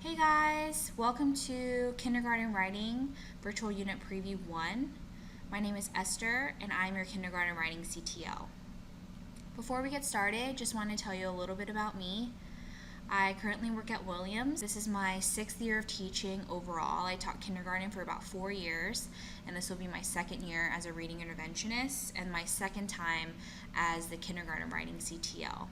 Hey guys, welcome to Kindergarten Writing Virtual Unit Preview 1. My name is Esther and I'm your Kindergarten Writing CTL. Before we get started, just want to tell you a little bit about me. I currently work at Williams. This is my 6th year of teaching overall. I taught kindergarten for about 4 years, and this will be my 2nd year as a reading interventionist and my 2nd time as the Kindergarten Writing CTL.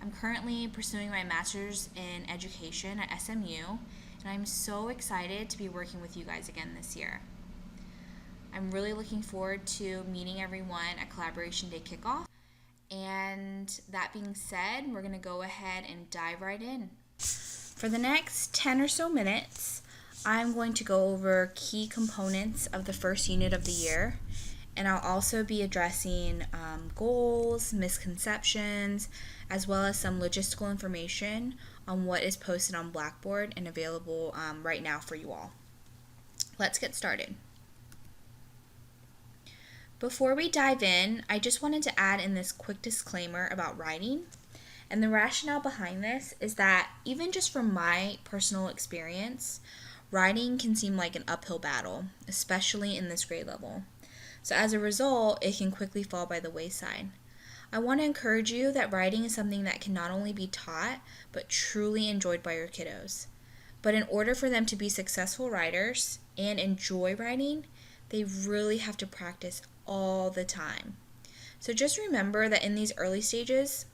I'm currently pursuing my master's in education at SMU, and I'm so excited to be working with you guys again this year. I'm really looking forward to meeting everyone at Collaboration Day kickoff. And that being said, we're going to go ahead and dive right in. For the next 10 or so minutes, I'm going to go over key components of the first unit of the year, and I'll also be addressing goals, misconceptions, as well as some logistical information on what is posted on Blackboard and available right now for you all. Let's get started. Before we dive in, I just wanted to add in this quick disclaimer about writing. And the rationale behind this is that even just from my personal experience, writing can seem like an uphill battle, especially in this grade level. So as a result, it can quickly fall by the wayside. I want to encourage you that writing is something that can not only be taught, but truly enjoyed by your kiddos. But in order for them to be successful writers and enjoy writing, they really have to practice all the time. So just remember that in these early stages,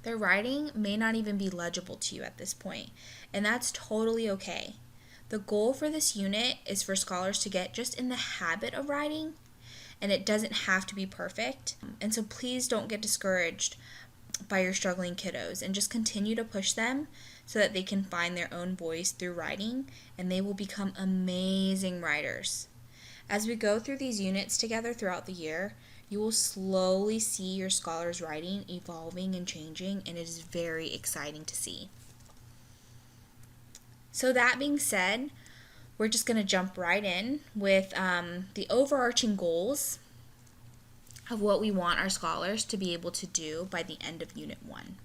their writing may not even be legible to you at this point, and that's totally okay. The goal for this unit is for scholars to get just in the habit of writing, and it doesn't have to be perfect. And so please don't get discouraged by your struggling kiddos, and just continue to push them so that they can find their own voice through writing, and they will become amazing writers. As we go through these units together throughout the year, you will slowly see your scholars' writing evolving and changing, and it is very exciting to see. So that being said, we're just going to jump right in with the overarching goals of what we want our scholars to be able to do by the end of Unit 1.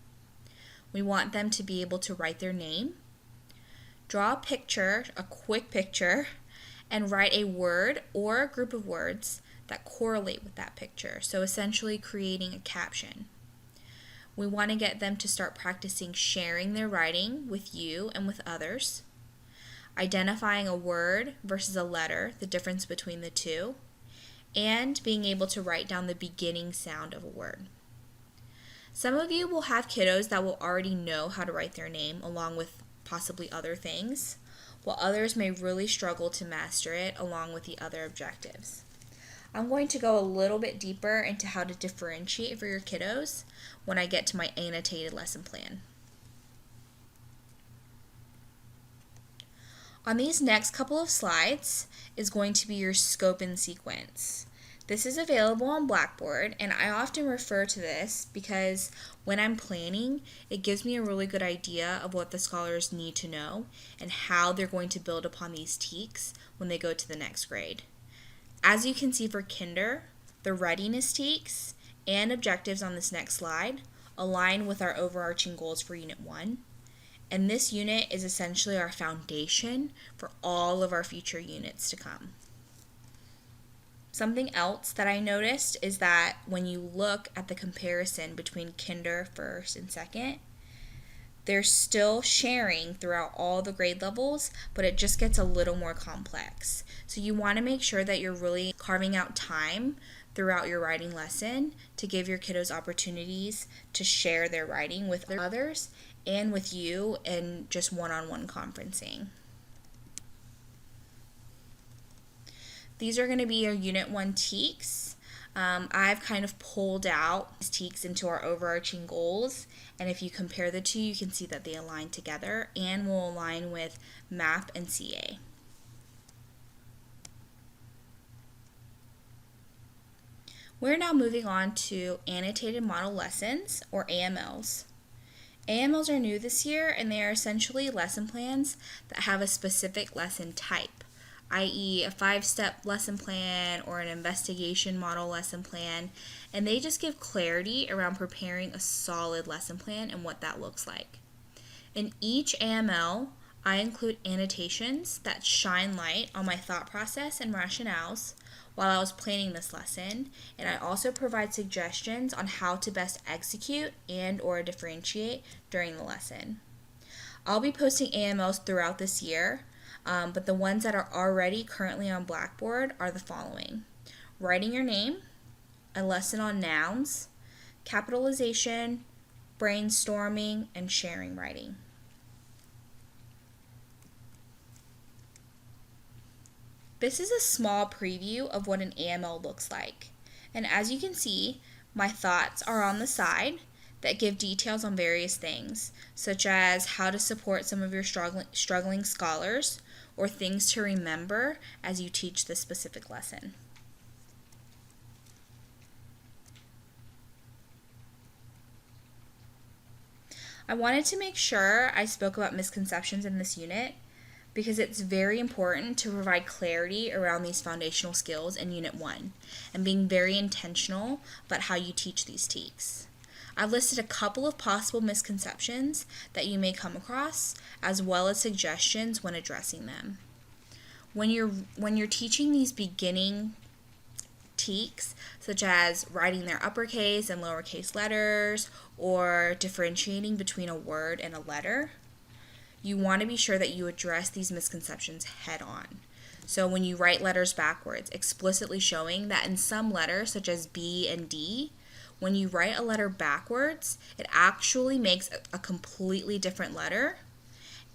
We want them to be able to write their name, draw a picture, a quick picture, and write a word or a group of words that correlate with that picture. So essentially creating a caption. We want to get them to start practicing sharing their writing with you and with others, identifying a word versus a letter, the difference between the two, and being able to write down the beginning sound of a word. Some of you will have kiddos that will already know how to write their name along with possibly other things, while others may really struggle to master it along with the other objectives. I'm going to go a little bit deeper into how to differentiate for your kiddos when I get to my annotated lesson plan. On these next couple of slides is going to be your scope and sequence. This is available on Blackboard, and I often refer to this because when I'm planning, it gives me a really good idea of what the scholars need to know and how they're going to build upon these TEKS when they go to the next grade. As you can see for Kinder, the readiness TEKS and objectives on this next slide align with our overarching goals for Unit 1. And this unit is essentially our foundation for all of our future units to come. Something else that I noticed is that when you look at the comparison between Kinder first and second, they're still sharing throughout all the grade levels, but it just gets a little more complex. So you want to make sure that you're really carving out time throughout your writing lesson to give your kiddos opportunities to share their writing with others and with you in just one-on-one conferencing. These are going to be your Unit 1 TEKS. I've kind of pulled out these TEKS into our overarching goals, and if you compare the two, you can see that they align together and will align with MAP and CA. We're now moving on to Annotated Model Lessons, or AMLs. AMLs are new this year, and they are essentially lesson plans that have a specific lesson type, i.e. a 5-step lesson plan or an investigation model lesson plan, and they just give clarity around preparing a solid lesson plan and what that looks like. In each AML, I include annotations that shine light on my thought process and rationales while I was planning this lesson, and I also provide suggestions on how to best execute and or differentiate during the lesson. I'll be posting AMLs throughout this year, but the ones that are already currently on Blackboard are the following: writing your name, a lesson on nouns, capitalization, brainstorming, and sharing writing. This is a small preview of what an AML looks like. And as you can see, my thoughts are on the side that give details on various things, such as how to support some of your struggling scholars or things to remember as you teach this specific lesson. I wanted to make sure I spoke about misconceptions in this unit because it's very important to provide clarity around these foundational skills in Unit 1 and being very intentional about how you teach these TEKS. I've listed a couple of possible misconceptions that you may come across, as well as suggestions when addressing them. When you're teaching these beginning TEKS, such as writing their uppercase and lowercase letters or differentiating between a word and a letter, you want to be sure that you address these misconceptions head on. So when you write letters backwards, explicitly showing that in some letters, such as B and D, when you write a letter backwards, it actually makes a completely different letter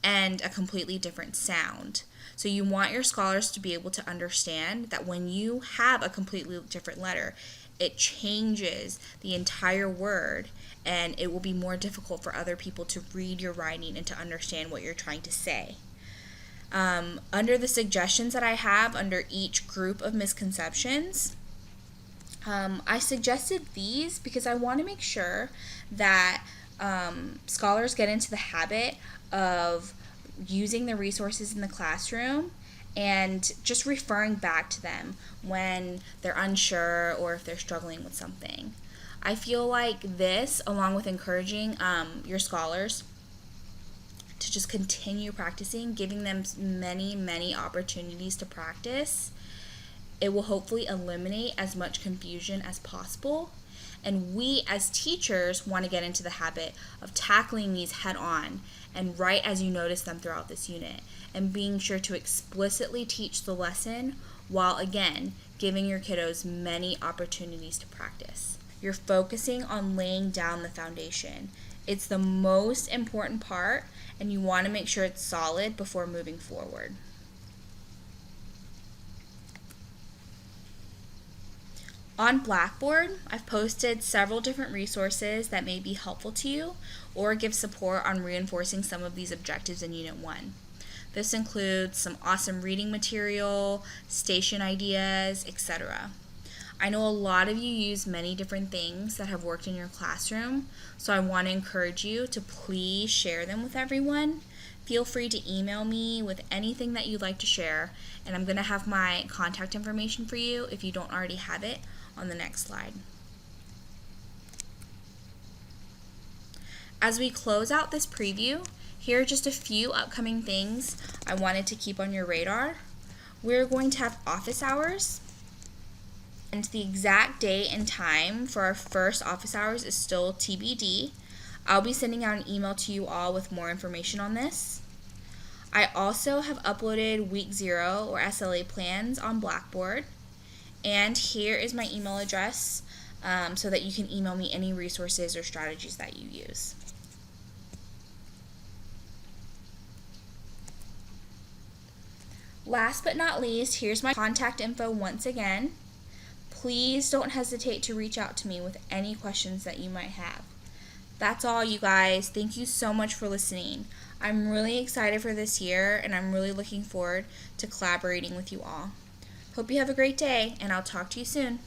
and a completely different sound. So you want your scholars to be able to understand that when you have a completely different letter, it changes the entire word, and it will be more difficult for other people to read your writing and to understand what you're trying to say. Under the suggestions that I have under each group of misconceptions, I suggested these because I want to make sure that scholars get into the habit of using the resources in the classroom and just referring back to them when they're unsure or if they're struggling with something. I feel like this, along with encouraging your scholars to just continue practicing, giving them many opportunities to practice, it will hopefully eliminate as much confusion as possible. And we as teachers want to get into the habit of tackling these head on and right as you notice them throughout this unit, and being sure to explicitly teach the lesson while again giving your kiddos many opportunities to practice. You're focusing on laying down the foundation. It's the most important part, and you want to make sure it's solid before moving forward. On Blackboard, I've posted several different resources that may be helpful to you or give support on reinforcing some of these objectives in Unit 1. This includes some awesome reading material, station ideas, etc. I know a lot of you use many different things that have worked in your classroom, so I want to encourage you to please share them with everyone. Feel free to email me with anything that you'd like to share, and I'm going to have my contact information for you if you don't already have it on the next slide. As we close out this preview, here are just a few upcoming things I wanted to keep on your radar. We're going to have office hours, and the exact date and time for our first office hours is still TBD. I'll be sending out an email to you all with more information on this. I also have uploaded week 0 or SLA plans on Blackboard. And here is my email address so that you can email me any resources or strategies that you use. Last but not least, here's my contact info once again. Please don't hesitate to reach out to me with any questions that you might have. That's all, you guys. Thank you so much for listening. I'm really excited for this year, and I'm really looking forward to collaborating with you all. Hope you have a great day, and I'll talk to you soon.